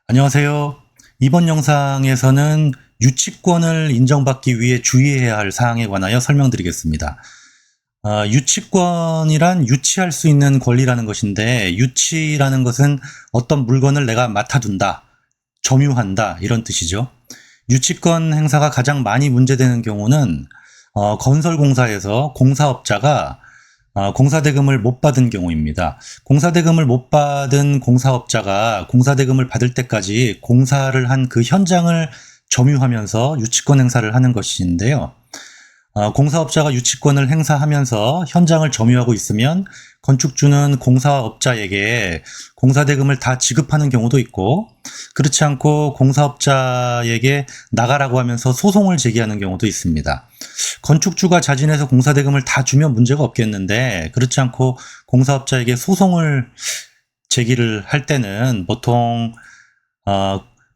안녕하세요. 이번 영상에서는 유치권을 인정받기 위해 주의해야 할 사항에 관하여 설명드리겠습니다. 유치권이란 유치할 수 있는 권리라는 것인데, 유치라는 것은 어떤 물건을 내가 맡아둔다, 점유한다 이런 뜻이죠. 유치권 행사가 가장 많이 문제되는 경우는 건설공사에서 공사업자가 공사대금을 못 받은 경우입니다. 공사대금을 못 받은 공사업자가 공사대금을 받을 때까지 공사를 한 그 현장을 점유하면서 유치권 행사를 하는 것인데요. 공사업자가 유치권을 행사하면서 현장을 점유하고 있으면 건축주는 공사업자에게 공사대금을 다 지급하는 경우도 있고, 그렇지 않고 공사업자에게 나가라고 하면서 소송을 제기하는 경우도 있습니다. 건축주가 자진해서 공사대금을 다 주면 문제가 없겠는데, 그렇지 않고 공사업자에게 소송을 제기를 할 때는 보통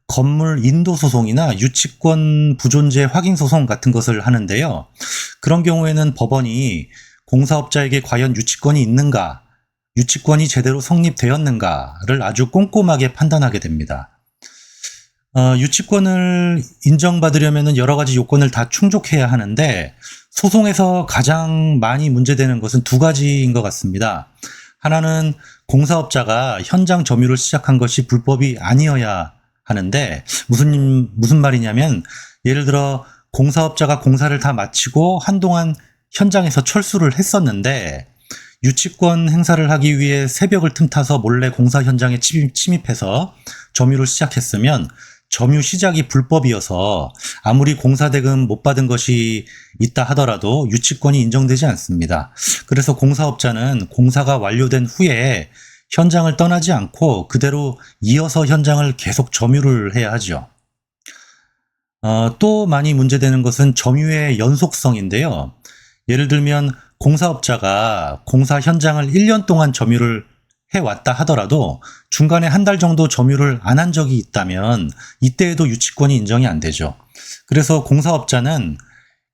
건물 인도 소송이나 유치권 부존재 확인 소송 같은 것을 하는데요. 그런 경우에는 법원이 공사업자에게 과연 유치권이 있는가, 유치권이 제대로 성립되었는가를 아주 꼼꼼하게 판단하게 됩니다. 유치권을 인정받으려면 여러 가지 요건을 다 충족해야 하는데, 소송에서 가장 많이 문제되는 것은 두 가지인 것 같습니다. 하나는 공사업자가 현장 점유를 시작한 것이 불법이 아니어야 하는데, 무슨 말이냐면, 예를 들어 공사업자가 공사를 다 마치고 한동안 현장에서 철수를 했었는데, 유치권 행사를 하기 위해 새벽을 틈타서 몰래 공사 현장에 침입해서 점유를 시작했으면 점유 시작이 불법이어서 아무리 공사대금 못 받은 것이 있다 하더라도 유치권이 인정되지 않습니다. 그래서 공사업자는 공사가 완료된 후에 현장을 떠나지 않고 그대로 이어서 현장을 계속 점유를 해야 하죠. 또 많이 문제되는 것은 점유의 연속성인데요. 예를 들면 공사업자가 공사 현장을 1년 동안 점유를 해왔다 하더라도 중간에 한 달 정도 점유를 안 한 적이 있다면 이때에도 유치권이 인정이 안 되죠. 그래서 공사업자는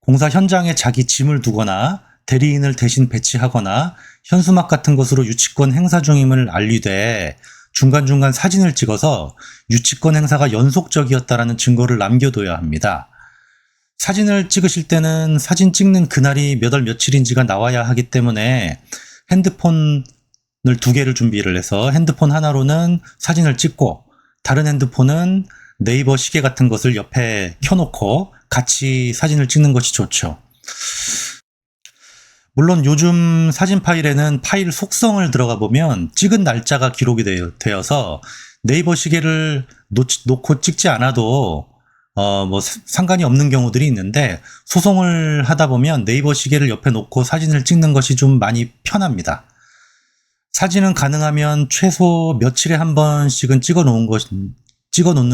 공사 현장에 자기 짐을 두거나 대리인을 대신 배치하거나 현수막 같은 것으로 유치권 행사 중임을 알리되 중간중간 사진을 찍어서 유치권 행사가 연속적이었다라는 증거를 남겨둬야 합니다. 사진을 찍으실 때는 사진 찍는 그날이 몇 월 며칠인지가 나와야 하기 때문에 핸드폰을 2개를 준비를 해서 핸드폰 하나로는 사진을 찍고 다른 핸드폰은 네이버 시계 같은 것을 옆에 켜놓고 같이 사진을 찍는 것이 좋죠. 물론 요즘 사진 파일에는 파일 속성을 들어가 보면 찍은 날짜가 기록이 되어서 네이버 시계를 놓고 찍지 않아도 상관이 없는 경우들이 있는데, 소송을 하다 보면 네이버 시계를 옆에 놓고 사진을 찍는 것이 좀 많이 편합니다. 사진은 가능하면 최소 며칠에 한 번씩은 찍어 놓는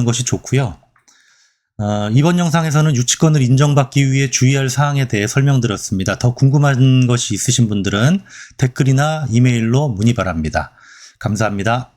것이 좋고요. 이번 영상에서는 유치권을 인정받기 위해 주의할 사항에 대해 설명드렸습니다. 더 궁금한 것이 있으신 분들은 댓글이나 이메일로 문의 바랍니다. 감사합니다.